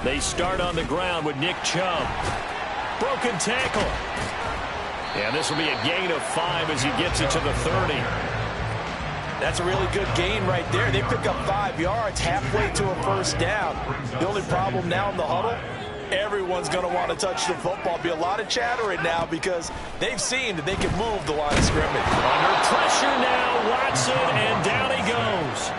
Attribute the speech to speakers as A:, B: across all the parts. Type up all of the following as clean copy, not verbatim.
A: They start on the ground with Nick Chubb. Broken tackle. And this will be a gain of 5 as he gets it to the 30.
B: That's a really good gain right there. They pick up 5 yards halfway to a first down. The only problem now in the huddle, everyone's going to want to touch the football. Be a lot of chattering now because they've seen that they can move the line of scrimmage.
A: Under pressure now, Watson, and down he goes.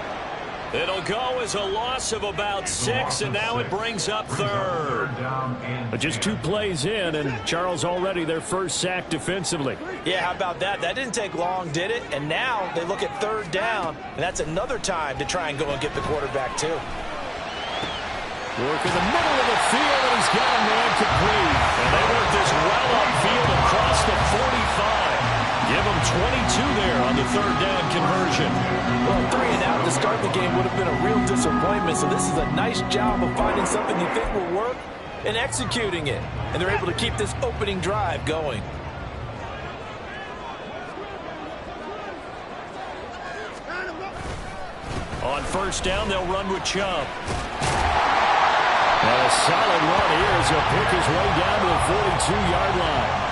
A: It'll go as a loss of about 6, and now it brings up 3rd. But just 2 plays in, and Charles already their first sack defensively.
B: Yeah, how about that? That didn't take long, did it? And now they look at 3rd down, and that's another time to try and go and get the quarterback, too.
A: Work in the middle of the field, and he's got a man complete. And they work this well upfield across the 45. Give him 22 there on the 3rd down conversion.
B: Well, 3 and out to start the game would have been a real disappointment, so this is a nice job of finding something you think will work and executing it. And they're able to keep this opening drive going.
A: On 1st down, they'll run with Chubb. And a solid run here as he'll pick his way down to the 42-yard line.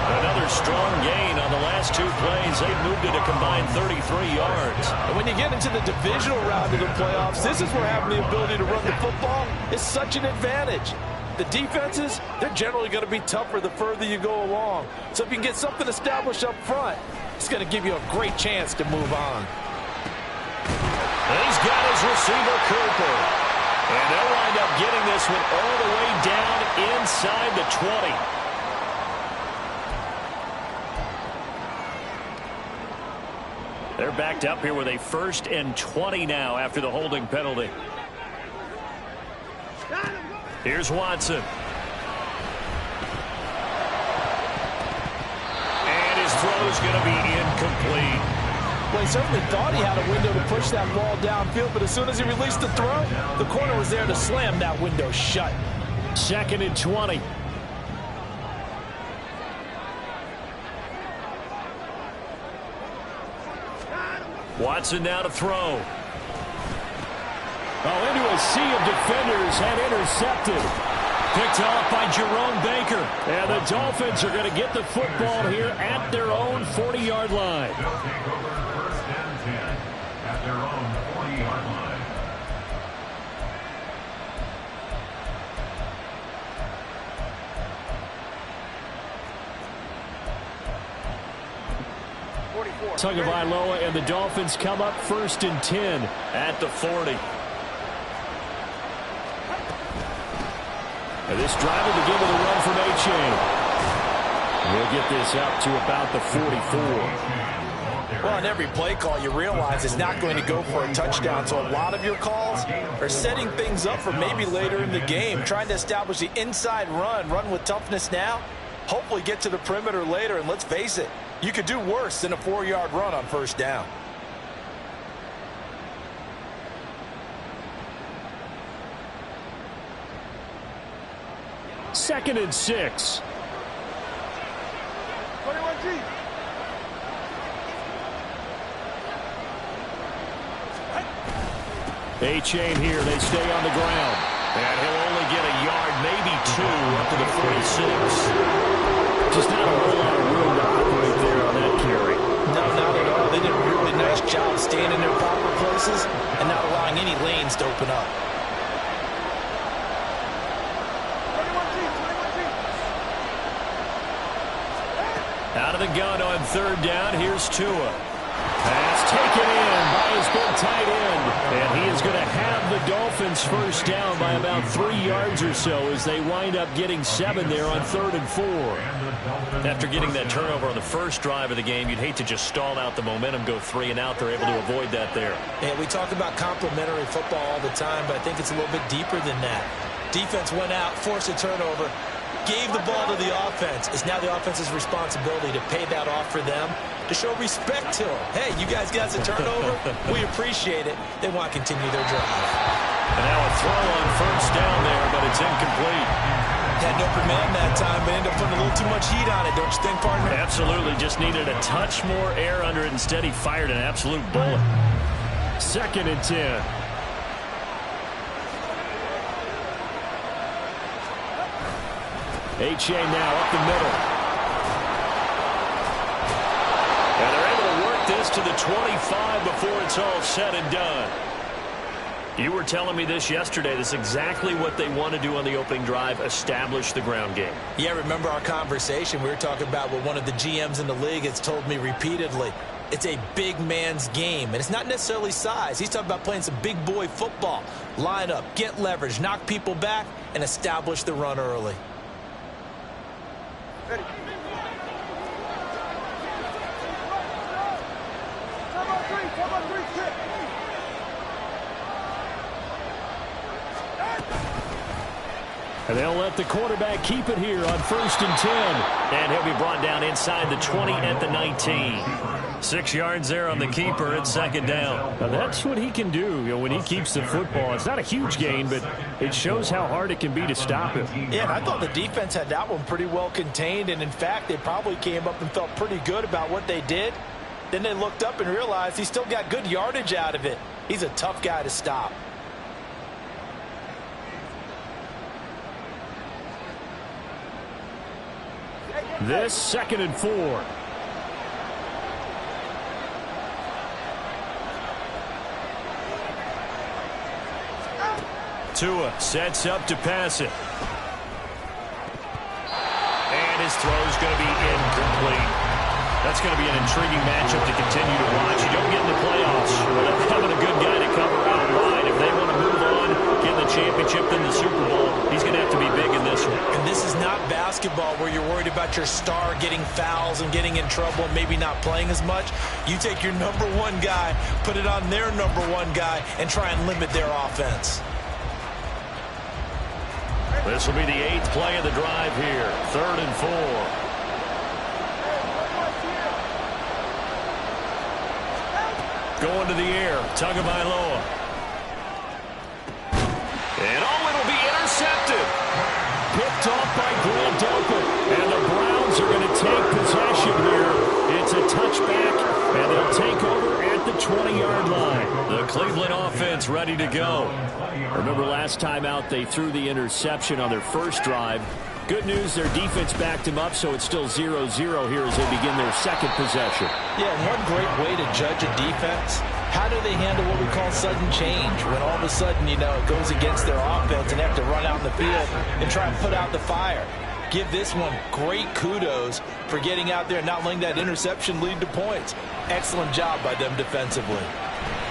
A: Another strong gain on the last 2 plays. They've moved it a combined 33 yards.
B: And when you get into the divisional round of the playoffs, this is where having the ability to run the football is such an advantage. The defenses, they're generally going to be tougher the further you go along. So if you can get something established up front, it's going to give you a great chance to move on.
A: And he's got his receiver, Cooper. And they'll wind up getting this one all the way down inside the 20. They're backed up here with a 1st and 20 now after the holding penalty. Here's Watson. And his throw's going to be incomplete.
B: Well, he certainly thought he had a window to push that ball downfield, but as soon as he released the throw, the corner was there to slam that window shut.
A: 2nd and 20. Watson now to throw. Oh, into a sea of defenders and intercepted. Picked off by Jerome Baker. And the Dolphins are going to get the football here at their own 40-yard line.
C: At their own 40-yard line.
A: Tagovailoa and the Dolphins come up 1st and 10 at the 40. And this drive will begin with a run from A-Chain. We'll get this up to about the 44.
B: Well, on every play call, you realize it's not going to go for a touchdown. So a lot of your calls are setting things up for maybe later in the game, trying to establish the inside run with toughness now, hopefully get to the perimeter later. And let's face it, you could do worse than a 4-yard run on 1st down.
A: Second and 6.
B: 21G.
A: A-Chain here. They stay on the ground. And he'll only get a yard, maybe 2, up to the 46. Just not a whole lot of room to operate there on that carry.
B: No, not at all. They did a really nice job staying in their proper places and not allowing any lanes to open up.
A: Out of the gun on 3rd down. Here's Tua. Pass taken in by his big tight end. And he is going to have the Dolphins 1st down by about 3 yards or so as they wind up getting 7 there on 3rd and 4. After getting that turnover on the first drive of the game, you'd hate to just stall out the momentum, go 3 and out. They're able to avoid that there.
B: And we talk about complementary football all the time, but I think it's a little bit deeper than that. Defense went out, forced a turnover, gave the ball to the offense. It's now the offense's responsibility to pay that off for them, to show respect to them. Hey, you guys got a turnover? We appreciate it. They want to continue their drive.
A: And now a throw on 1st down there, but it's incomplete.
B: Had no command that time, but ended up putting a little too much heat on it, don't you think, partner?
A: Absolutely. Just needed a touch more air under it. Instead, he fired an absolute bullet. 2nd and 10. H.A. now up the middle. And they're able to work this to the 25 before it's all said and done. You were telling me this yesterday. This is exactly what they want to do on the opening drive, establish the ground game.
B: Yeah, remember our conversation. We were talking about what one of the GMs in the league has told me repeatedly. It's a big man's game, and it's not necessarily size. He's talking about playing some big boy football. Line up, get leverage, knock people back, and establish the run early.
D: Ready. Come on, three, kick.
A: And they'll let the quarterback keep it here on 1st and 10. And he'll be brought down inside the 20 at the 19. 6 yards there on the keeper at 2nd down. Now that's what he can do, when he keeps the football. It's not a huge gain, but it shows how hard it can be to stop him.
B: Yeah, and I thought the defense had that one pretty well contained. And, in fact, they probably came up and felt pretty good about what they did. Then they looked up and realized he still got good yardage out of it. He's a tough guy to stop.
A: This 2nd and 4. Tua sets up to pass it. And his throw is going to be incomplete. That's going to be an intriguing matchup to continue to watch. You don't get in the playoffs without having a good guy to cover out wide. If they want to move on, get the championship, then the Super Bowl, he's going to have to be big in this one.
B: And this is not basketball where you're worried about your star getting fouls and getting in trouble and maybe not playing as much. You take your number one guy, put it on their number one guy, and try and limit their offense.
A: This will be the 8th play of the drive here. 3rd and 4. Going to the air, Tagovailoa. And it'll be intercepted. Picked off by Grant Delpit. And the Browns are going to take possession here. It's a touchback, and they'll take over at the 20-yard line. The Cleveland offense ready to go. Remember last time out, they threw the interception on their first drive. Good news, their defense backed him up, so it's still 0-0 here as they begin their 2nd possession. Yeah, and one great way to judge a defense, how do they handle what we call sudden change? When all of a sudden, it goes against their offense and they have to run out in the field and try and put out the fire. Give this one great kudos for getting out there and not letting that interception lead to points. Excellent job by them defensively.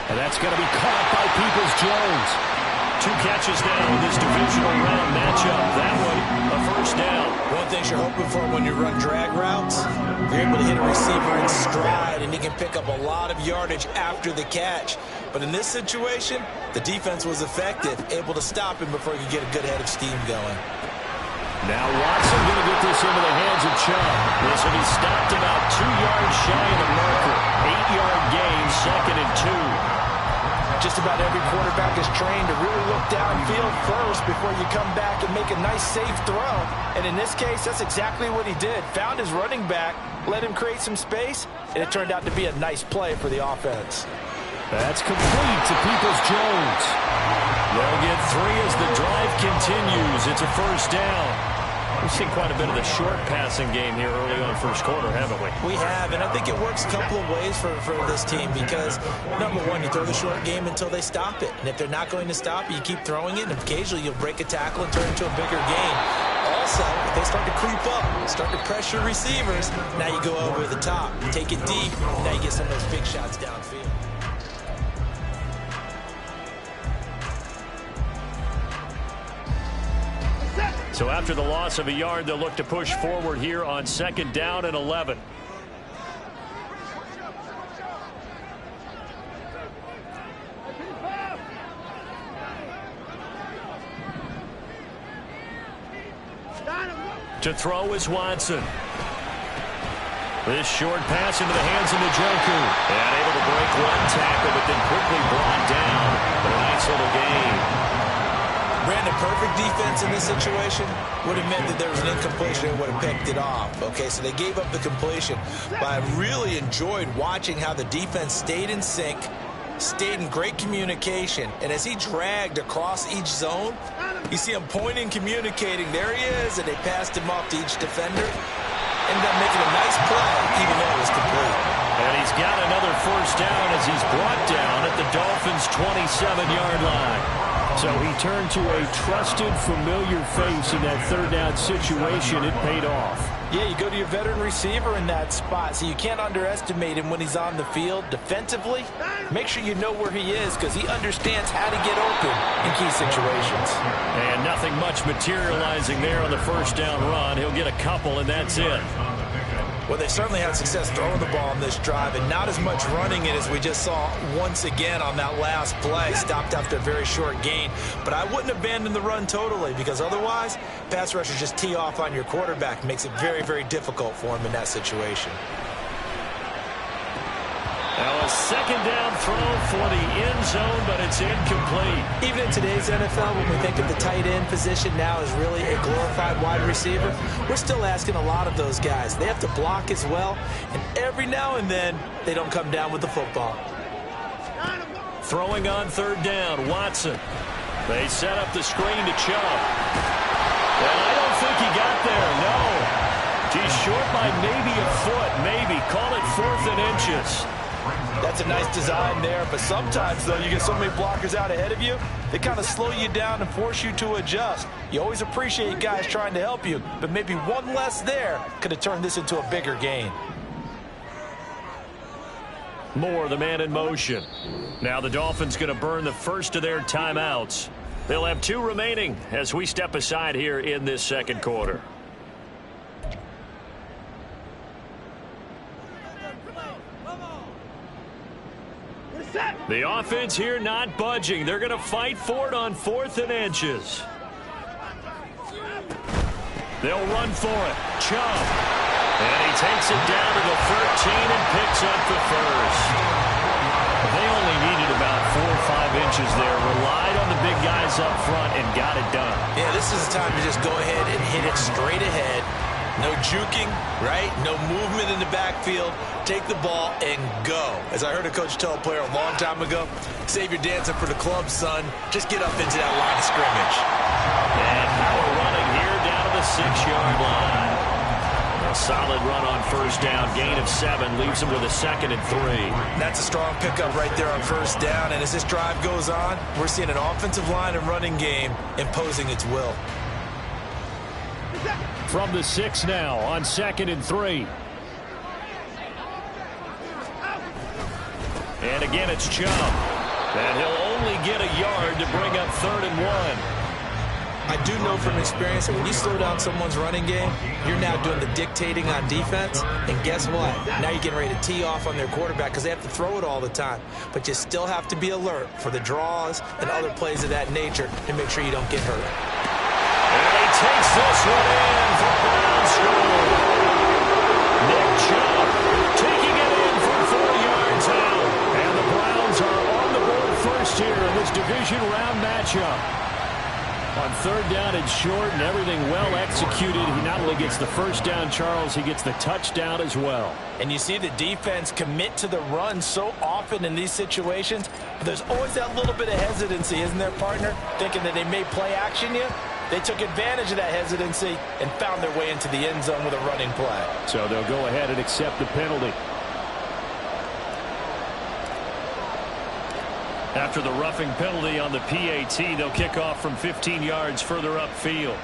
A: And that's going to be caught by Peoples-Jones. 2 catches now in this divisional round matchup. That one, a 1st down.
B: One thing you're hoping for when you run drag routes, you're able to hit a receiver in stride, and he can pick up a lot of yardage after the catch. But in this situation, the defense was effective, able to stop him before he could get a good head of steam going.
A: Now Watson going to get this into the hands of Chubb. This will be stopped about 2 yards shy of the marker. 8-yard gain, 2nd and 2. Just about every quarterback is trained to really look downfield first before you come back and make a nice, safe throw. And in this case, that's exactly what he did. Found his running back, let him create some space, and it turned out to be a nice play for the offense. That's complete to Peoples-Jones. They'll get 3 as the drive continues. It's a 1st down. We've seen quite a bit of the short passing game here early on 1st quarter, haven't we?
B: We have, and I think it works a couple of ways for this team because, number one, you throw the short game until they stop it. And if they're not going to stop it, you keep throwing it, and occasionally you'll break a tackle and turn it into a bigger game. Also, if they start to creep up, start to pressure receivers, now you go over the top, take it deep, and now you get some of those big shots downfield.
A: So after the loss of a yard, they'll look to push forward here on 2nd down and 11. To throw is Watson. This short pass into the hands of Njoku. And able to break 1 tackle, but then quickly brought down. But a nice little gain.
B: Brandon, perfect defense in this situation would have meant that there was an incompletion and would have picked it off. Okay, so they gave up the completion. But I really enjoyed watching how the defense stayed in sync, stayed in great communication, and as he dragged across each zone, you see him pointing, communicating. There he is, and they passed him off to each defender. Ended up making a nice play, even though it was complete.
A: And he's got another first down as he's brought down at the Dolphins' 27-yard line. So he turned to a trusted, familiar face in that third down situation. It paid off.
B: Yeah, you go to your veteran receiver in that spot, so you can't underestimate him when he's on the field. Defensively, make sure you know where he is because he understands how to get open in key situations.
A: And nothing much materializing there on the first down run. He'll get a couple, and that's it.
B: Well, they certainly had success throwing the ball on this drive and not as much running it as we just saw once again on that last play. Stopped after a very short gain. But I wouldn't abandon the run totally because otherwise, pass rushers just tee off on your quarterback. Makes it very, very difficult for him in that situation.
A: Now a second down throw for the end zone, but it's incomplete.
B: Even in today's NFL, when we think of the tight end position now as really a glorified wide receiver, we're still asking a lot of those guys. They have to block as well, and every now and then, they don't come down with the football.
A: Throwing on third down, Watson. They set up the screen to Chubb. And I don't think he got there, no. He's short by maybe a foot, maybe. Call it 4th and inches.
B: That's a nice design there, but sometimes, though, you get so many blockers out ahead of you, they kind of slow you down and force you to adjust. You always appreciate guys trying to help you, but maybe one less there could have turned this into a bigger gain.
A: Moore, the man in motion. Now the Dolphins going to burn the first of their timeouts. They'll have 2 remaining as we step aside here in this second quarter. The offense here not budging. They're going to fight for it on 4th and inches. They'll run for it. Chubb. And he takes it down to the 13 and picks up the first. They only needed about 4 or 5 inches there. Relied on the big guys up front and got it done.
B: Yeah, this is the time to just go ahead and hit it straight ahead. No juking, right? No movement in the backfield. Take the ball and go. As I heard a coach tell a player a long time ago, save your dancing for the club, son. Just get up into that line of scrimmage.
A: And power running here down to the 6-yard line. A solid run on first down. Gain of 7 leaves him with a 2nd and 3.
B: That's a strong pickup right there on first down. And as this drive goes on, we're seeing an offensive line and running game imposing its will.
A: From the 6 now on 2nd and 3. And again, it's Chubb. And he'll only get a yard to bring up 3rd and 1.
B: I do know from experience that when you slow down someone's running game, you're now doing the dictating on defense. And guess what? Now you're getting ready to tee off on their quarterback because they have to throw it all the time. But you still have to be alert for the draws and other plays of that nature to make sure you don't get hurt.
A: And he takes this one in for Brown score. Nick Chubb taking it in for 4 yards out. And the Browns are on the board first here in this division round matchup. On third down and short and everything well executed. He not only gets the first down, Charles, he gets the touchdown as well.
B: And you see the defense commit to the run so often in these situations. But there's always that little bit of hesitancy, isn't there, partner? Thinking that they may play action you. They took advantage of that hesitancy and found their way into the end zone with a running play.
A: So they'll go ahead and accept the penalty. After the roughing penalty on the PAT, they'll kick off from 15 yards further upfield.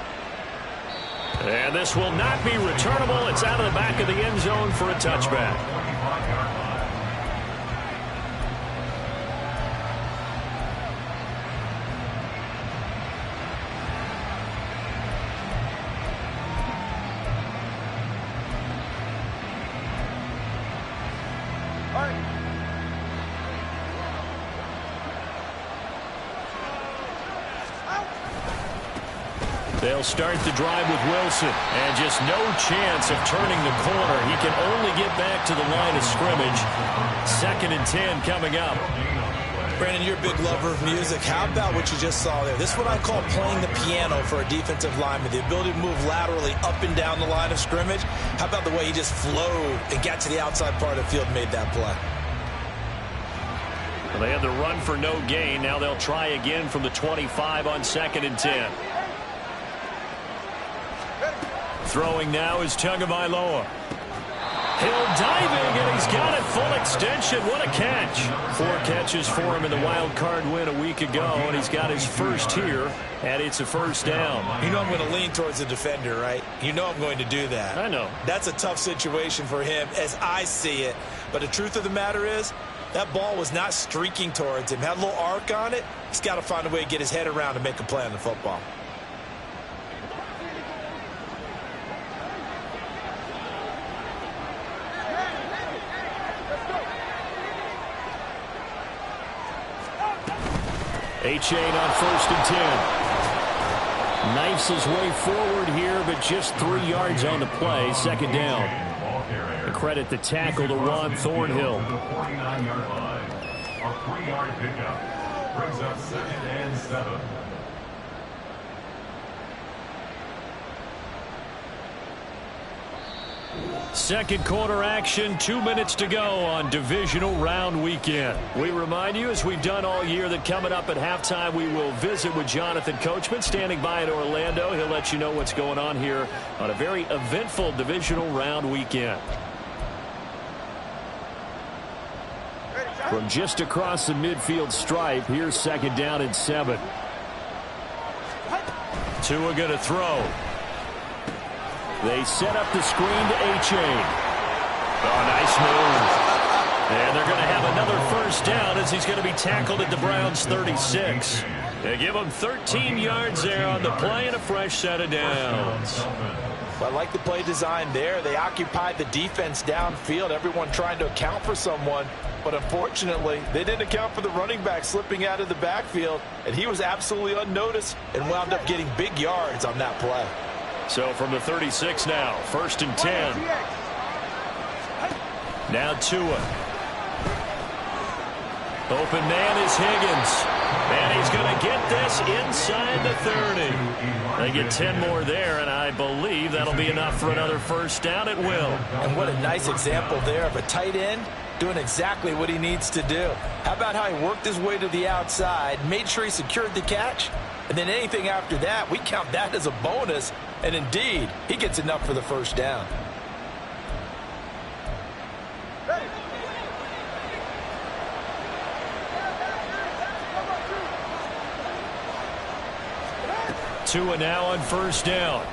A: And this will not be returnable. It's out of the back of the end zone for a touchback. They'll start the drive with Wilson, and just no chance of turning the corner. He can only get back to the line of scrimmage. 2nd and 10 coming up.
B: Brandon, you're a big lover of music. How about what you just saw there? This is what I call playing the piano for a defensive lineman, the ability to move laterally up and down the line of scrimmage. How about the way he just flowed and got to the outside part of the field and made that play?
A: Well, they had the run for no gain. Now they'll try again from the 25 on 2nd and 10. Throwing now is Tagovailoa. Hill diving, and he's got it full extension. What a catch. 4 catches for him in the wild card win a week ago, and he's got his first here, and it's a first down.
B: You know I'm going to lean towards the defender, right? You know I'm going to do that.
A: I know.
B: That's a tough situation for him as I see it. But the truth of the matter is, that ball was not streaking towards him. Had a little arc on it. He's got to find a way to get his head around and make a play on the football.
A: H8 on 1st and 10. Knifes his way forward here, but just 3 yards on the play. 2nd down. A credit the tackle to Juan Thornhill.
C: The 49-yard line. A 3-yard pickup brings up 2nd and 7.
A: Second quarter action, 2 minutes to go on divisional round weekend. We remind you, as we've done all year, that coming up at halftime, we will visit with Jonathan Coachman, standing by in Orlando. He'll let you know what's going on here on a very eventful divisional round weekend. From just across the midfield stripe, here's 2nd down and 7. Tua going to throw. They set up the screen to H8. Oh, nice move. And they're going to have another first down as he's going to be tackled at the Browns' 36. They give him 13 yards there on the play and a fresh set of downs.
B: Well, I like the play design there. They occupied the defense downfield, everyone trying to account for someone. But unfortunately, they didn't account for the running back slipping out of the backfield, and he was absolutely unnoticed and wound up getting big yards on that play.
A: So from the 36 now, 1st and 10. Now Tua. Open man is Higgins. And he's going to get this inside the 30. They get 10 more there, and I believe that'll be enough for another first down at will.
B: And what a nice example there of a tight end doing exactly what he needs to do. How about how he worked his way to the outside, made sure he secured the catch, and then anything after that, we count that as a bonus. And indeed, he gets enough for the first down.
A: Tua now on first down.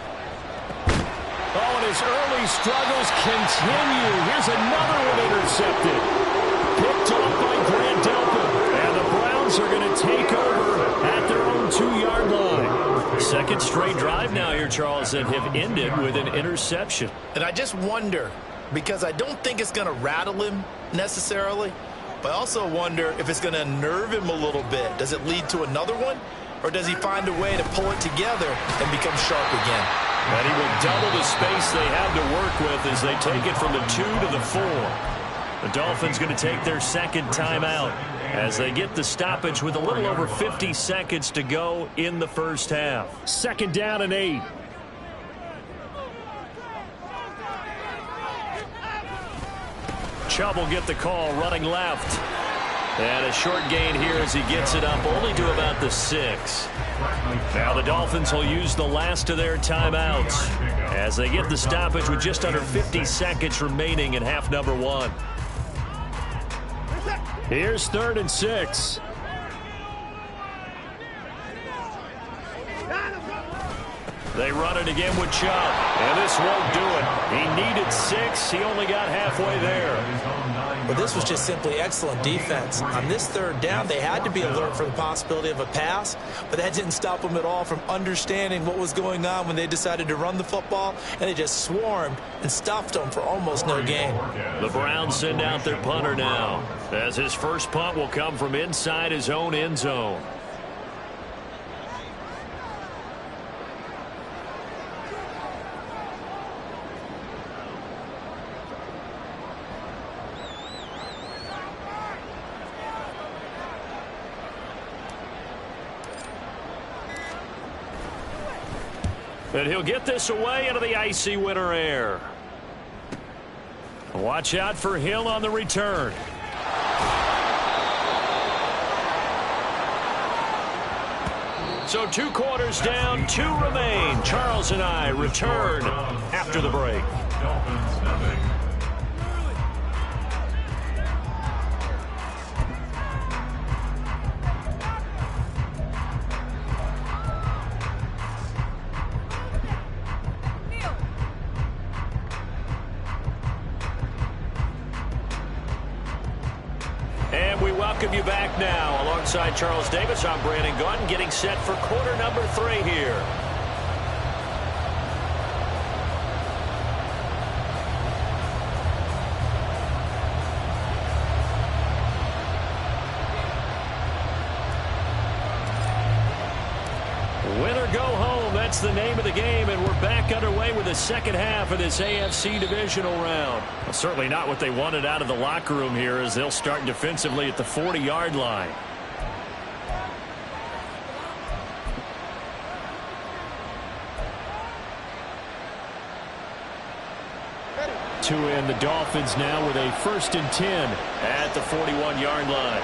A: Oh, and his early struggles continue. Here's another one intercepted. Picked off by Grant Delpit. And the Browns are going to take over at their own 2-yard line. Second straight drive now here, Charles, that have ended with an interception.
B: And I just wonder, because I don't think it's going to rattle him necessarily, but I also wonder if it's going to nerve him a little bit. Does it lead to another one? Or does he find a way to pull it together and become sharp again?
A: And he will double the space they have to work with as they take it from the 2 to the 4. The Dolphins going to take their second timeout as they get the stoppage with a little over 50 seconds to go in the first half. 2nd down and 8. Chubb will get the call running left. And a short gain here as he gets it up only to about the 6. Now the Dolphins will use the last of their timeouts as they get the stoppage with just under 50 seconds remaining in half number 1. Here's 3rd and 6. They run it again with Chubb, and this won't do it. He needed 6. He only got halfway there.
B: But this was just simply excellent defense. On this 3rd down, they had to be alert for the possibility of a pass, but that didn't stop them at all from understanding what was going on when they decided to run the football, and they just swarmed and stuffed them for almost no gain.
A: The Browns send out their punter now, as his first punt will come from inside his own end zone. And he'll get this away into the icy winter air. Watch out for Hill on the return. So 2 quarters down, 2 remain. Charles and I return after the break.
C: Dolphins nothing.
A: And we welcome you back now. Alongside Charles Davis, I'm Brandon Gunn, getting set for quarter number 3 here. Win or go home, that's the name of the game, and we're back underway with the second half of this AFC divisional round. Well, certainly not what they wanted out of the locker room here, as they'll start defensively at the 40-yard line. To end the Dolphins now with a 1st and 10 at the 41-yard line.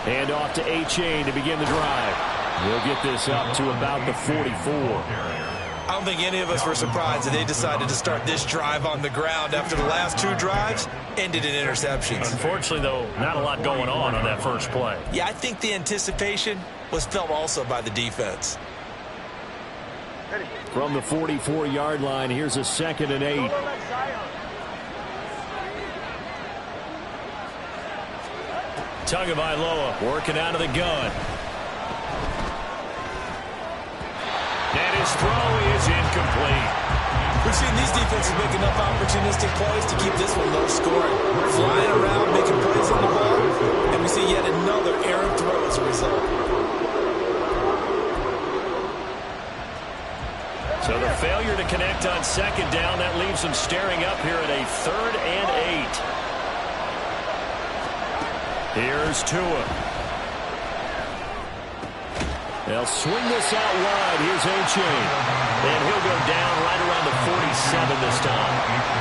A: Hand off to A-Chain to begin the drive. We'll get this up to about the 44.
B: I don't think any of us were surprised that they decided to start this drive on the ground after the last 2 drives ended in interceptions.
A: Unfortunately, though, not a lot going on that first play.
B: Yeah, I think the anticipation was felt also by the defense.
A: From the 44-yard line, here's a 2nd and 8. Tagovailoa working out of the gun. And his throw is incomplete.
B: We've seen these defenses make enough opportunistic plays to keep this one low scoring. Flying around, making plays on the ball, and we see yet another errant throw as a result.
A: So the failure to connect on 2nd down, that leaves them staring up here at a 3rd and 8. Here's Tua. They'll swing this out wide. Here's A-Chain. And he'll go down right around the 47 this time.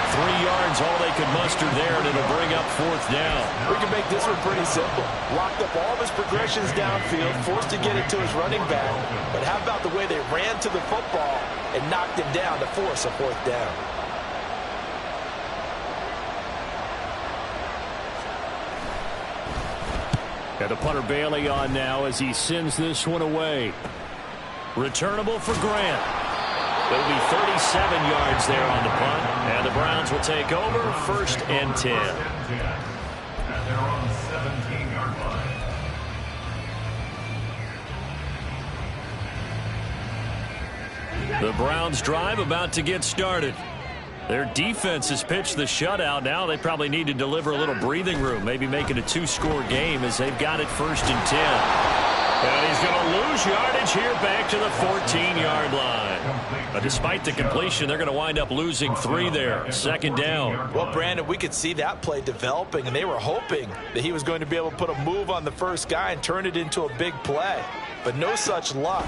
A: 3 yards, all they could muster there, and it'll bring up 4th down.
E: We can make this one pretty simple. Locked up all of his progressions downfield, forced to get it to his running back. But how about the way they ran to the football and knocked him down to force a 4th down?
A: And the punter Bailey on now as he sends this one away. Returnable for Grant. It'll be 37 yards there on the punt. And the Browns will take over, 1st and 10.
C: And they're on the 17-yard line.
A: The Browns drive about to get started. Their defense has pitched the shutout. Now they probably need to deliver a little breathing room, maybe make it a 2-score game as they've got it 1st and 10. And he's going to lose yardage here back to the 14-yard line. But despite the completion, they're going to wind up losing 3 there. 2nd down.
E: Well, Brandon, we could see that play developing, and they were hoping that he was going to be able to put a move on the first guy and turn it into a big play. But no such luck.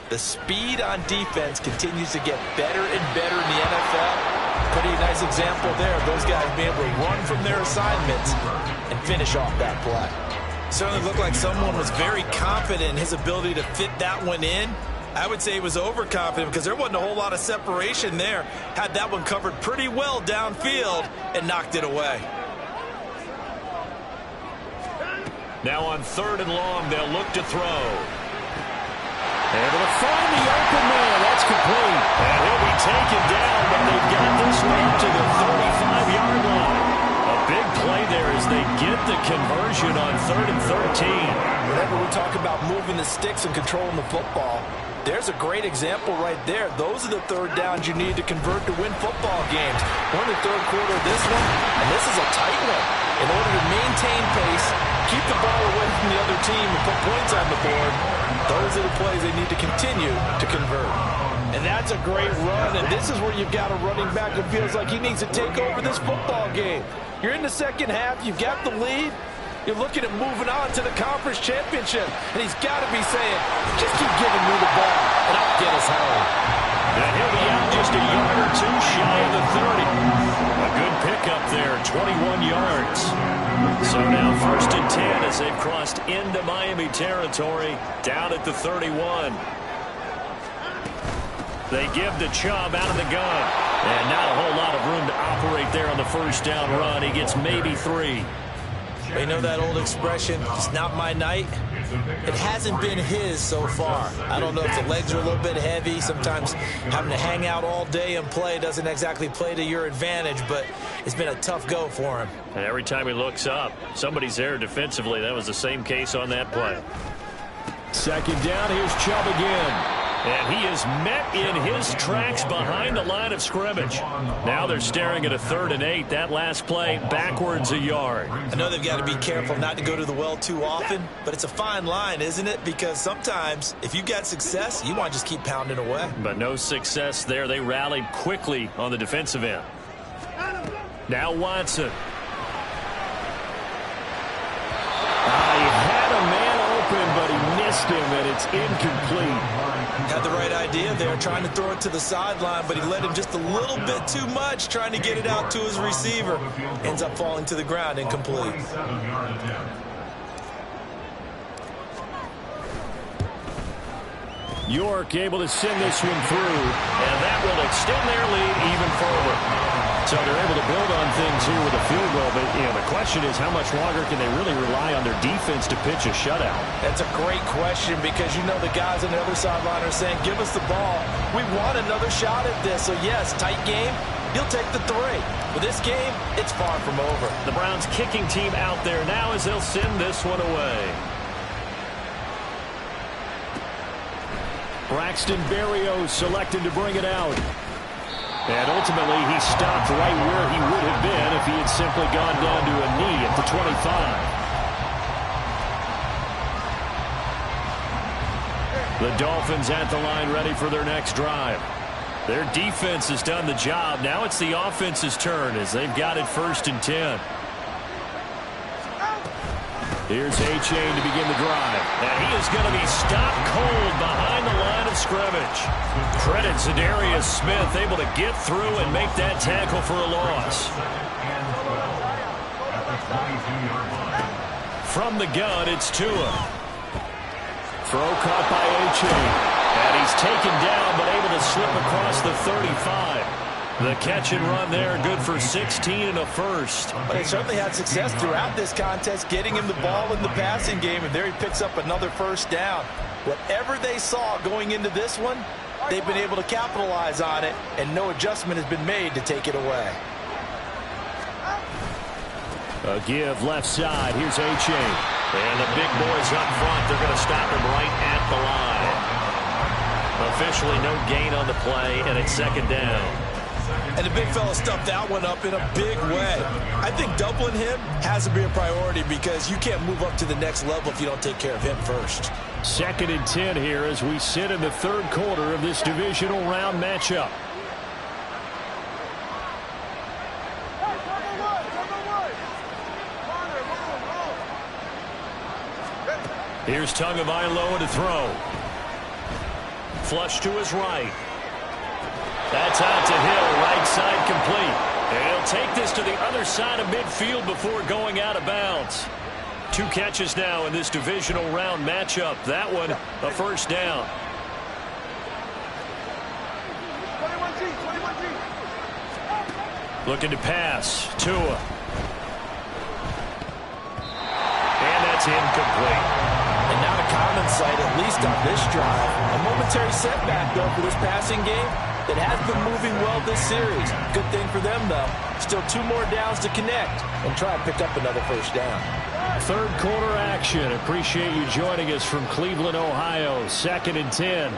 E: The speed on defense continues to get better and better in the NFL. Pretty nice example there of those guys being able to run from their assignments and finish off that play.
B: Certainly looked like someone was very confident in his ability to fit that one in. I would say he was overconfident because there wasn't a whole lot of separation there. Had that one covered pretty well downfield and knocked it away.
A: Now on 3rd and long, they'll look to throw. Able to find the open man. That's complete. And he'll be taken down, but they've got this one up to the 35-yard line. A big play there as they get the conversion on 3rd and 13.
E: Whenever we talk about moving the sticks and controlling the football, there's a great example right there. Those are the 3rd downs you need to convert to win football games. We're in the 3rd quarter of this one, and this is a tight one. In order to maintain pace, keep the ball away from the other team and put points on the board, those are the plays they need to continue to convert. And that's a great run, and this is where you've got a running back who feels like he needs to take over this football game. You're in the 2nd half, you've got the lead, you're looking at moving on to the conference championship, and he's got to be saying, just keep giving me the ball, and I'll get us home.
A: And he'll be out just a yard or 2 shy of the 30. A good pick pickup there, 21 yards. So now 1st and 10 as they've crossed into Miami territory, down at the 31. They give to Chubb out of the gun. And not a whole lot of room to operate there on the 1st down run. He gets maybe 3.
B: You know that old expression, it's not my night? It hasn't been his so far. I don't know if the legs are a little bit heavy. Sometimes having to hang out all day and play doesn't exactly play to your advantage, but it's been a tough go for him.
A: And every time he looks up, somebody's there defensively. That was the same case on that play. 2nd down, here's Chubb again. And he is met in his tracks behind the line of scrimmage. Now they're staring at a 3rd and 8. That last play, backwards a yard.
B: I know they've got to be careful not to go to the well too often, but it's a fine line, isn't it? Because sometimes, if you've got success, you want to just keep pounding away.
A: But no success there. They rallied quickly on the defensive end. Now Watson. He had a man open, but he missed him, and it's incomplete.
B: Had the right idea there, trying to throw it to the sideline, but he let him just a little bit too much, trying to get it out to his receiver. Ends up falling to the ground, incomplete.
A: York able to send this one through, and that will extend their lead even further. So they're able to build on things here with a field goal, but the question is how much longer can they really rely on their defense to pitch a shutout?
B: That's a great question because you know the guys on the other sideline are saying, give us the ball. We want another shot at this. So, yes, tight game. He'll take the 3. But this game, it's far from over.
A: The Browns kicking team out there now as they'll send this one away. Braxton Berrios selected to bring it out. And ultimately, he stopped right where he would have been if he had simply gone down to a knee at the 25. The Dolphins at the line ready for their next drive. Their defense has done the job. Now it's the offense's turn as they've got it 1st and 10. Here's A-Chain to begin the drive. And he is going to be stopped cold behind the line of scrimmage. Credit Zadarius Smith able to get through and make that tackle for a loss. From the gun, it's Tua. Throw caught by A-Chain. And he's taken down but able to slip across the 35. The catch and run there, good for 16 and a first.
B: But they certainly had success throughout this contest, getting him the ball in the passing game, and there he picks up another 1st down. Whatever they saw going into this one, they've been able to capitalize on it, and no adjustment has been made to take it away.
A: A give left side. Here's A-Chain. And the big boys up front, they're going to stop him right at the line. Officially no gain on the play, and it's 2nd down.
B: And the big fella stuffed that one up in a big way. I think doubling him has to be a priority because you can't move up to the next level if you don't take care of him first.
A: 2nd and 10 here as we sit in the 3rd quarter of this divisional round matchup. Here's Tagovailoa to throw. Flush to his right. That's out to Hill, right side complete. And he'll take this to the other side of midfield before going out of bounds. 2 catches now in this divisional round matchup. That one, a 1st down.
D: 21G.
A: Looking to pass. Tua. And that's incomplete.
B: And not a common sight, at least on this drive. A momentary setback, though, for this passing game that has been moving well this series. Good thing for them, though. Still 2 more downs to connect and try and pick up another 1st down.
A: 3rd quarter action. Appreciate you joining us from Cleveland, Ohio. 2nd and 10.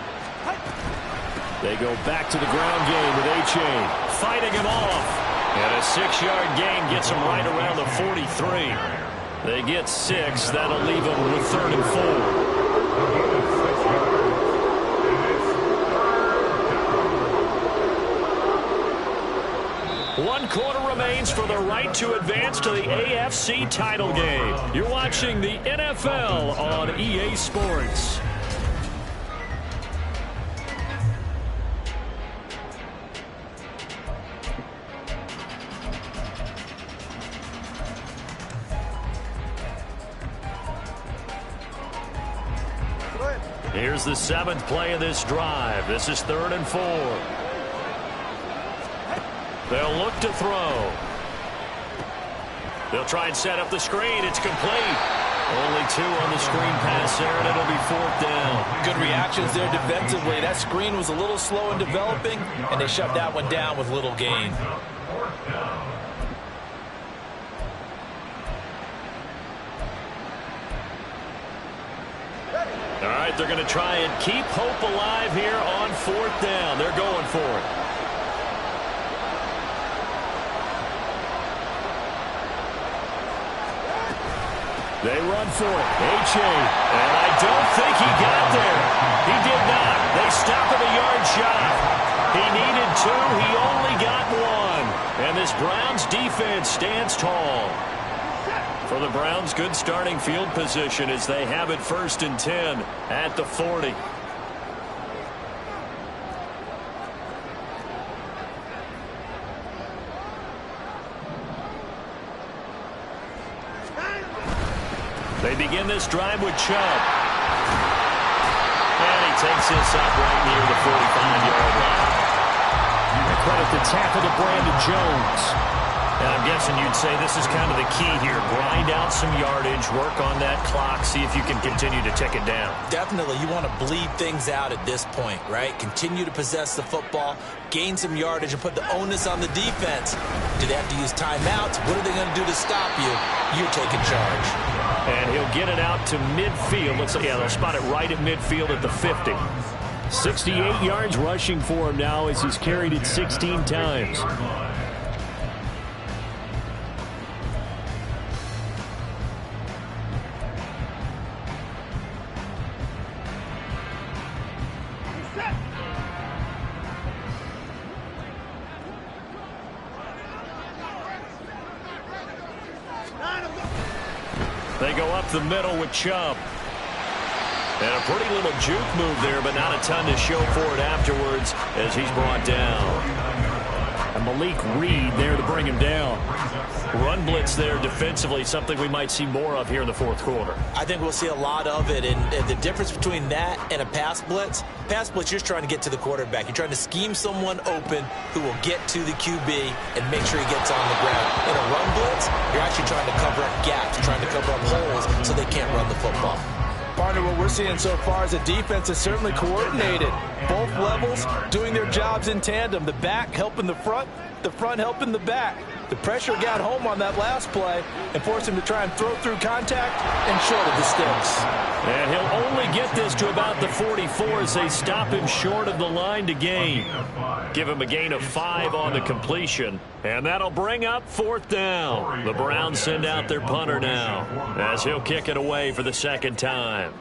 A: They go back to the ground game with A-Chain. Fighting him off. And a 6-yard gain gets him right around the 43. They get 6. That'll leave them with 3rd and 4. 1 quarter remains for the right to advance to the AFC title game. You're watching the NFL on EA Sports. here's the 7th play of this drive. This is 3rd and 4. They'll look to throw. They'll try and set up the screen. It's complete. Only 2 on the screen pass there, and it'll be 4th down.
E: Good reactions there defensively. That screen was a little slow in developing, and they shut that one down with little gain.
A: All right, they're going to try and keep hope alive here on 4th down. They're going for it. They run for it. H.A. And I don't think he got there. He did not. They stop him a yard shy. He needed 2. He only got 1. And this Browns defense stands tall. For the Browns, good starting field position as they have it 1st and 10 at the 40. They begin this drive with Chubb. And he takes this up right near the 45-yard line. And credit the tackle to Brandon Jones. And I'm guessing you'd say this is kind of the key here. Grind out some yardage, work on that clock, see if you can continue to tick it down.
B: Definitely. You want to bleed things out at this point, right? Continue to possess the football, gain some yardage, and put the onus on the defense. Do they have to use timeouts? What are they going to do to stop you? You're taking charge.
A: And he'll get it out to midfield. Looks like, yeah, they'll spot it right at midfield at the 50. 68 yards rushing for him now as he's carried it 16 times. They go up the middle with Chubb. And a pretty little juke move there, but not a ton to show for it afterwards as he's brought down. And Malik Reed there to bring him down. Run blitz there defensively, something we might see more of here in the 4th quarter.
B: I think we'll see a lot of it, and the difference between that and a pass blitz, you're just trying to get to the quarterback. You're trying to scheme someone open who will get to the QB and make sure he gets on the ground. In a run blitz, you're actually trying to cover up gaps, trying to cover up holes so they can't run the football.
E: Partner, what we're seeing so far is a defense is certainly coordinated. Both levels doing their jobs in tandem. The back helping the front helping the back. The pressure got home on that last play and forced him to try and throw through contact and short of the sticks.
A: And he'll only get this to about the 44 as they stop him short of the line to gain. Give him a gain of 5 on the completion. And that'll bring up 4th down. The Browns send out their punter now as he'll kick it away for the 2nd time.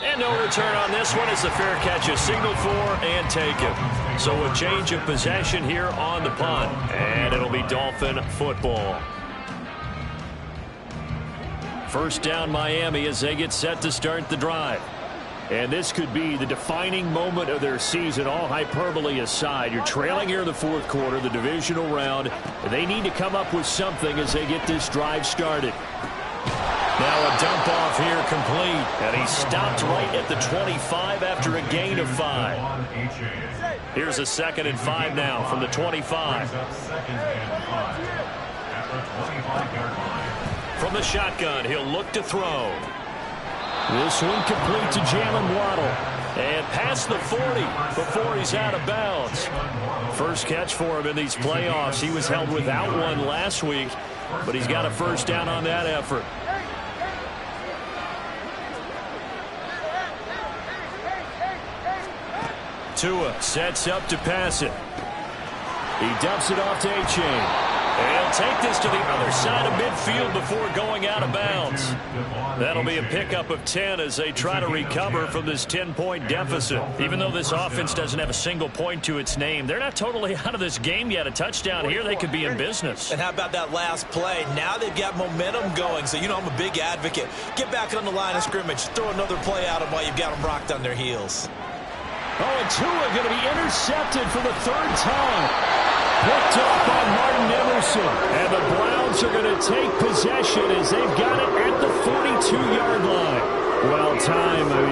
A: And no return on this one as the fair catch is signaled for and taken. So a change of possession here on the punt. And it'll be Dolphin football. 1st down Miami as they get set to start the drive. And this could be the defining moment of their season, all hyperbole aside. You're trailing here in the 4th quarter, the divisional round. And they need to come up with something as they get this drive started. Now a dump off here complete, and he stopped right at the 25 after a gain of 5. Here's a 2nd and 5 now from the 25. From the shotgun, he'll look to throw. This one complete to Jalen Waddle. And past the 40 before he's out of bounds. First catch for him in these playoffs. He was held without one last week, but he's got a 1st down on that effort. Tua sets up to pass it. He dumps it off to A-Chain. And he'll take this to the other side of midfield before going out of bounds. That'll be a pickup of 10 as they try to recover from this 10-point deficit. Even though this offense doesn't have a single point to its name, they're not totally out of this game yet. A touchdown here, they could be in business.
B: And how about that last play? Now they've got momentum going. So, you know, I'm a big advocate. Get back on the line of scrimmage. Throw another play out of while you've got them rocked on their heels.
A: Oh, and Tua going to be intercepted for the third time. Picked up by Martin Emerson. And the Browns are going to take possession as they've got it at the 42-yard line. Well,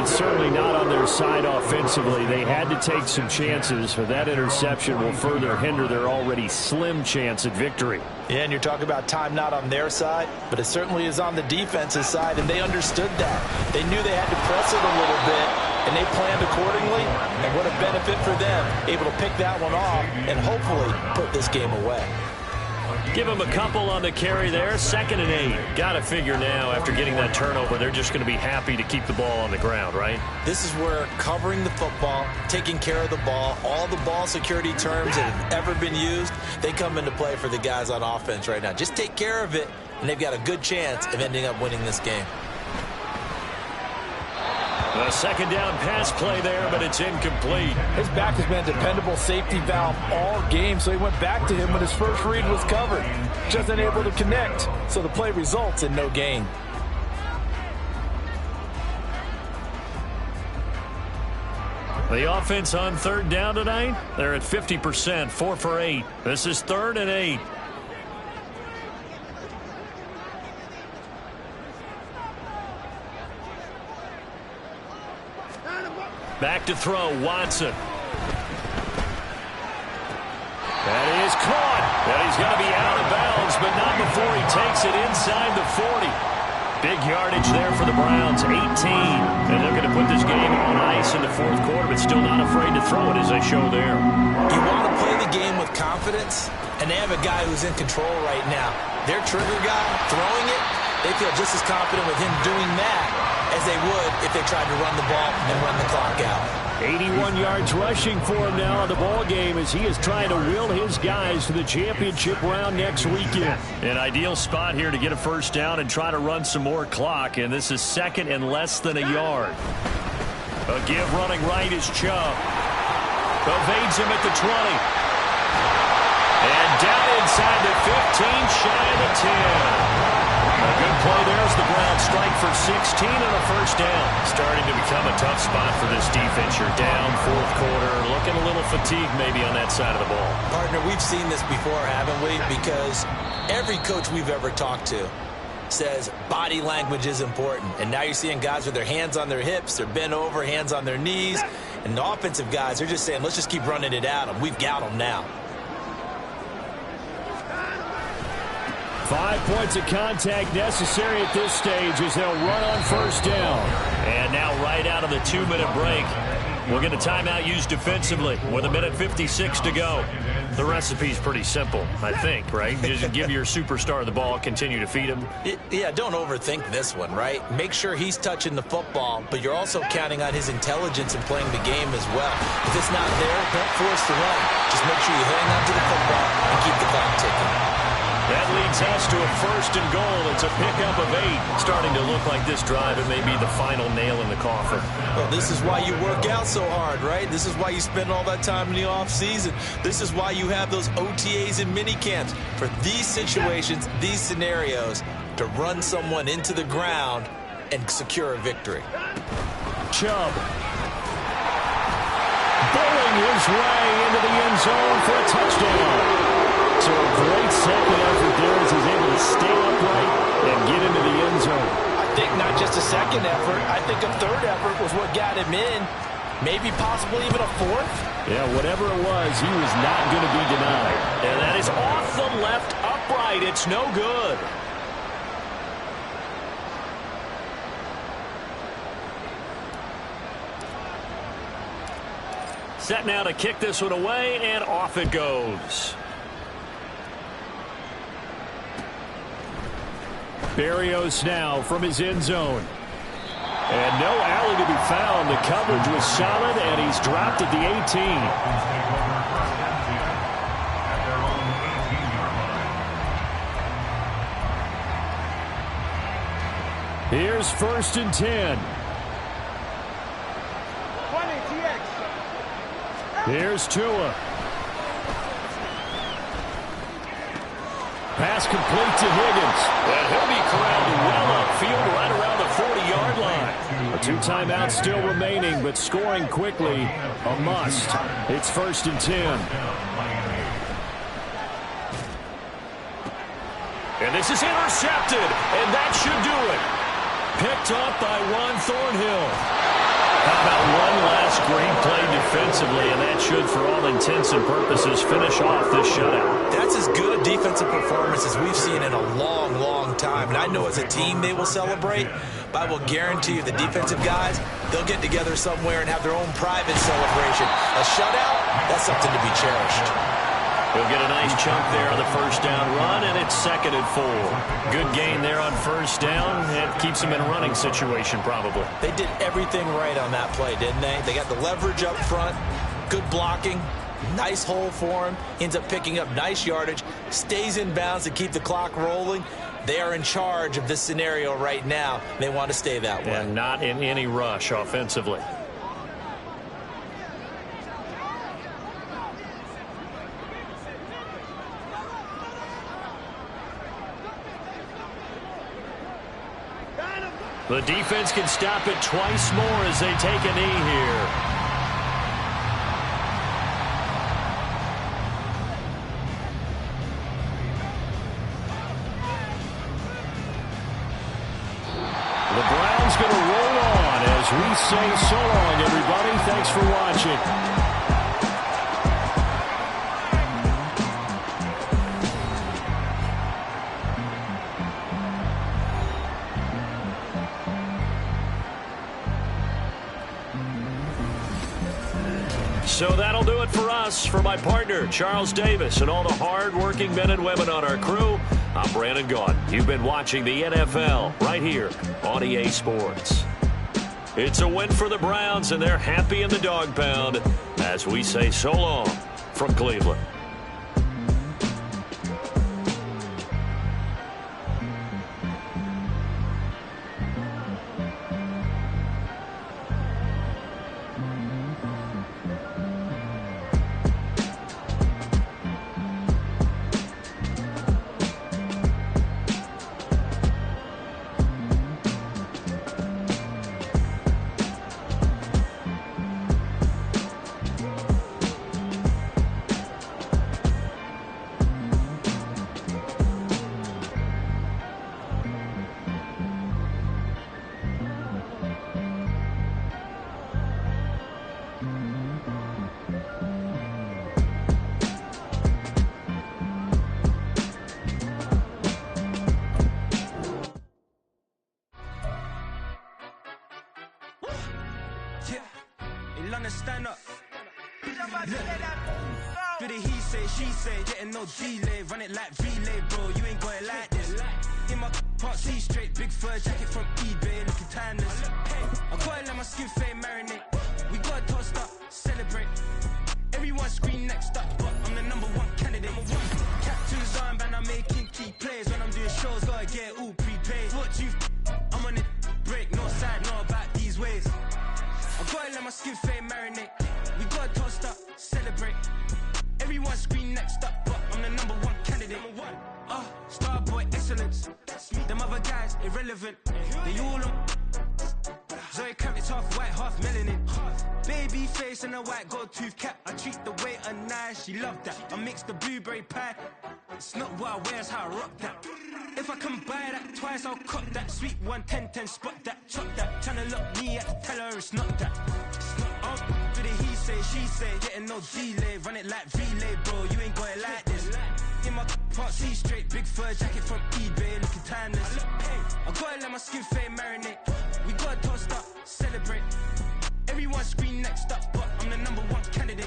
A: certainly not on their side offensively. They had to take some chances, but that interception will further hinder their already slim chance at victory.
E: Yeah, and you're talking about time not on their side, but it certainly is on the defense's side, and they understood that. They knew they had to press it a little bit, and they planned accordingly, and what a benefit for them, able to pick that one off and hopefully put this game away.
A: Give them a couple on the carry there. 2nd and 8. Got to figure now, after getting that turnover, they're just going to be happy to keep the ball on the ground, right?
B: This is where covering the football, taking care of the ball, all the ball security terms that have ever been used, they come into play for the guys on offense right now. Just take care of it, and they've got a good chance of ending up winning this game.
A: A second down pass play there, but it's incomplete.
E: His back has been a dependable safety valve all game, so he went back to him when his first read was covered. Just unable to connect, so the play results in no gain.
A: The offense on 3rd down tonight, they're at 50%, 4 for 8. This is 3rd and 8. Back to throw, Watson. That is caught. And he's going to be out of bounds, but not before he takes it inside the 40. Big yardage there for the Browns, 18. And looking to put this game on ice in the 4th quarter, but still not afraid to throw it as they show there.
B: You want to play the game with confidence, and they have a guy who's in control right now. Their trigger guy throwing it, they feel just as confident with him doing that as they would if they tried to run the ball and run the clock out.
A: 81 yards rushing for him now in the ball game as he is trying to will his guys to the championship round next weekend. An ideal spot here to get a first down and try to run some more clock, and this is 2nd and less than a yard. A give running right is Chubb. Evades him at the 20. And down inside the 15, shy of the 10. A good play there as the Browns strike for 16 and a first down. Starting to become a tough spot for this defense. You're down 4th quarter, looking a little fatigued maybe on that side of the ball.
B: Partner, we've seen this before, haven't we? Because every coach we've ever talked to says body language is important. And now you're seeing guys with their hands on their hips, they're bent over, hands on their knees. And the offensive guys, they're just saying, let's just keep running it at them. We've got them now.
A: 5 points of contact necessary at this stage as they'll run on first down. And now right out of the 2-minute break, we'll get a timeout used defensively with 1:56 to go. The recipe's pretty simple, I think, right? Just give your superstar the ball, continue to feed him.
B: Yeah, don't overthink this one, right? Make sure he's touching the football, but you're also counting on his intelligence in playing the game as well. If it's not there, don't force the run. Just make sure you hang on to the football and keep the clock ticking.
A: That leads us to a 1st and goal. It's a pickup of 8. Starting to look like this drive, it may be the final nail in the coffin.
B: Well, this is why you work out so hard, right? This is why you spend all that time in the offseason. This is why you have those OTAs and mini camps. For these situations, these scenarios, to run someone into the ground and secure a victory.
A: Chubb. Bowling his way into the end zone for a touchdown. So a great second effort there as he's able to stay upright and get into the end zone.
E: I think not just a second effort. I think a 3rd effort was what got him in. Maybe possibly even a 4th.
A: Yeah, whatever it was, he was not going to be denied. And that is off the left upright. It's no good. Set now to kick this one away, and off it goes. Berrios now from his end zone. And no alley to be found. The coverage was solid, and he's dropped at the 18. Here's 1st and 10.
D: 20, TX.
A: Here's Tua. Pass complete to Higgins. And he'll be corralled well upfield right around the 40-yard line. A 2 timeouts still remaining, but scoring quickly, a must. It's 1st and 10. And this is intercepted, and that should do it. Picked up by Ron Thornhill. How about one last great play defensively, and that should, for all intents and purposes, finish off this shutout.
B: That's as good a defensive performance as we've seen in a long, long time. And I know as a team they will celebrate, but I will guarantee you the defensive guys, they'll get together somewhere and have their own private celebration. A shutout, that's something to be cherished.
A: He'll get a nice chunk there on the first down run, and it's 2nd and 4. Good gain there on first down. It keeps him in a running situation, probably.
B: They did everything right on that play, didn't they? They got the leverage up front, good blocking, nice hole for him, ends up picking up nice yardage, stays in bounds to keep the clock rolling. They are in charge of this scenario right now. They want to stay that way.
A: And not in any rush offensively. The defense can stop it twice more as they take a knee here. The Browns going to roll on as we say so long, everybody. Thanks for watching. So that'll do it for us. For my partner, Charles Davis, and all the hard-working men and women on our crew, I'm Brandon Gaudin. You've been watching the NFL right here on EA Sports. It's a win for the Browns, and they're happy in the dog pound as we say so long from Cleveland.
F: Stand up. Do the he say, she say, getting no delay, run it like relay, bro. You ain't got it like this. In my part, see straight, big fur jacket from eBay, looking timeless. I gotta let my skin fade marinate. We gotta toast up, celebrate. Everyone scream next up, but I'm the #1 candidate. Tattoos on, man, I'm making key plays. When I'm doing shows, gotta get all prepaid. What you, I'm on it, break, no side, know about these ways. I gotta let my skin fade marinate. We gotta toast up, celebrate. Everyone scream next up, but I'm the #1 candidate. Starboy excellence. Them other guys irrelevant. They all on. Zoe Camp, it's half white, half melanin. Baby face and a white gold tooth cap. I treat the waiter nice, she love that. I mix the blueberry pie. It's not what I wear, it's how I rock that. If I can buy that twice, I'll cut that. Sweet 110, spot that, chop that. Tryna look me at, tell her it's not that. Do the he say, she say, getting no delay. Run it like relay, bro, you ain't got it like this. In my part, see straight, big fur jacket from eBay, looking timeless. I gotta let my skin fade marinate. We gotta toast up, celebrate. Everyone scream next up, but I'm the #1 candidate.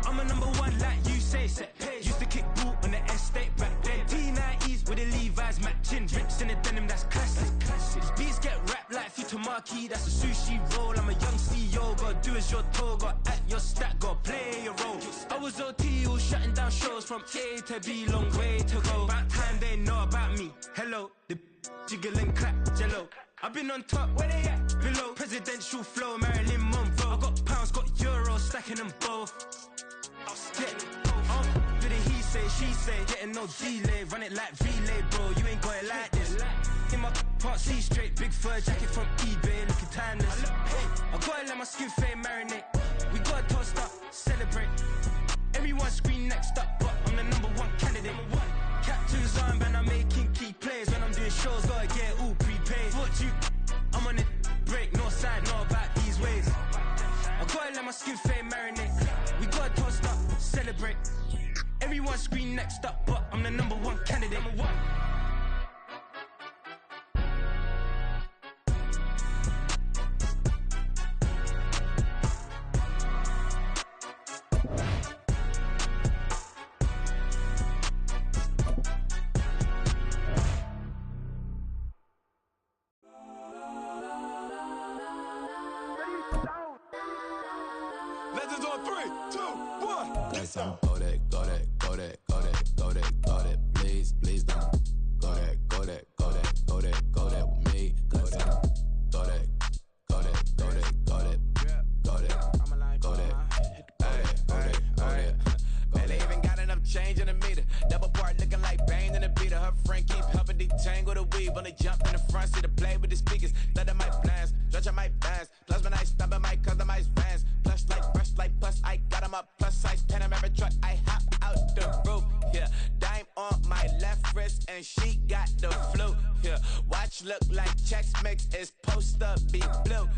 F: I'm a #1 like you say, set pace. Used to kick boot on the estate back then. T90s with the Levi's matching. Rips in the denim, that's classic. These beats get wrapped like Futamaki, that's a sushi roll. I'm a young CEO, gotta do as you're told. Gotta act your stat, gotta play your role. I was OT, all shutting down shows from A to B, long way to go. About time they know about me. Hello, the jiggle and clap, jello. I've been on top, where they at? Below, presidential flow, Marilyn Monroe. I got pounds, got euros, stacking them both. Do the he say, she say, getting no delay, run it like relay, bro. You ain't got it like this. In my can't see straight, big fur jacket from eBay, looking timeless. I gotta let my skin fade marinate. We gotta toast up, celebrate. Everyone scream next up, but I'm the #1 candidate. Captain's armband, I'm making key plays. When I'm doing shows, gotta get it all prepaid. Thought you, I'm on it, break, no side, know about these ways. I gotta let my skin fade marinate. We gotta toast up, celebrate. Everyone scream next up, but I'm the #1 candidate.
E: Legends on 3, 2, 1. Let's go.
G: Go that, go that, go that, go that, go that, go that. Please, please don't. Go that, go that, go that, go that, go that with me. Go that, go that, go that, go that, go that, go that, go that, go that.
H: Man, they even got enough change in the meter. Double part looking like Bane in the beater. Her friend keep helping detangle the weave. When they jump in the front, see the play with the speakers. Thunder might blast, stretch might dance. Plus when I stop, I might customize vans. Plus like brush like plus, I got them up. Plus size Panamera truck, I hop out the roof. Yeah, dime on my left wrist and she got the flu. Yeah, watch look like Chex Mix is post up be blue.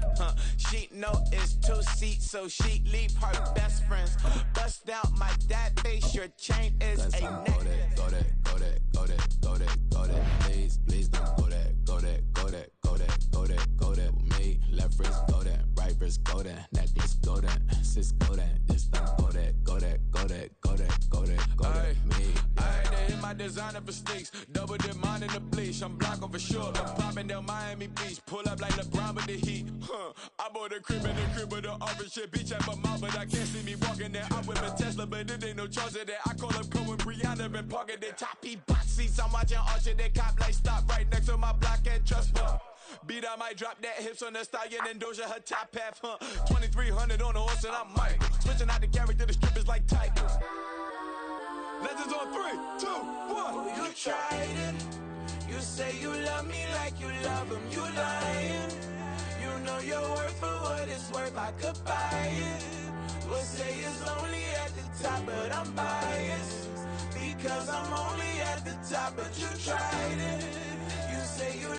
H: She know it's 2 seats, so she leave her best friends. Bust out my dad face, your chain is a necklace.
G: Go that, go that, go that, go that, go that. Please, please don't go that, go that, go that, go that, go that, go that with me. Left wrist go that, right wrist go that, necklace go that, sis go that, this don't go that, go that, go that, go that, go that, go that with me.
H: I had to hit my designer for sneaks. Double dip mine in the bleach. I'm blocking for sure. I'm popping down Miami Beach. Pull up like LeBron with the heat. I bought a crib in the crib with the office shit. Beach at my mouth, but I can't see me walking there. I'm with a Tesla, but it ain't no charge of that. I call up Cohen, Brianna, and parking their top P box seats. I'm watching Archer, they cop like stop right next to my block and trust fund. Beat, I might drop that hips on the stallion and Doja her top half, 2300 on the horse and I'm Mike. Switching out the character, the strippers like Tigers. Legends on 3, 2, 1.
F: You tried it. You say you love me like you love him. You lying. You know your worth for what it's worth. I could buy it. We'll say it's only at the top, but I'm biased because I'm only at the top. But you tried it.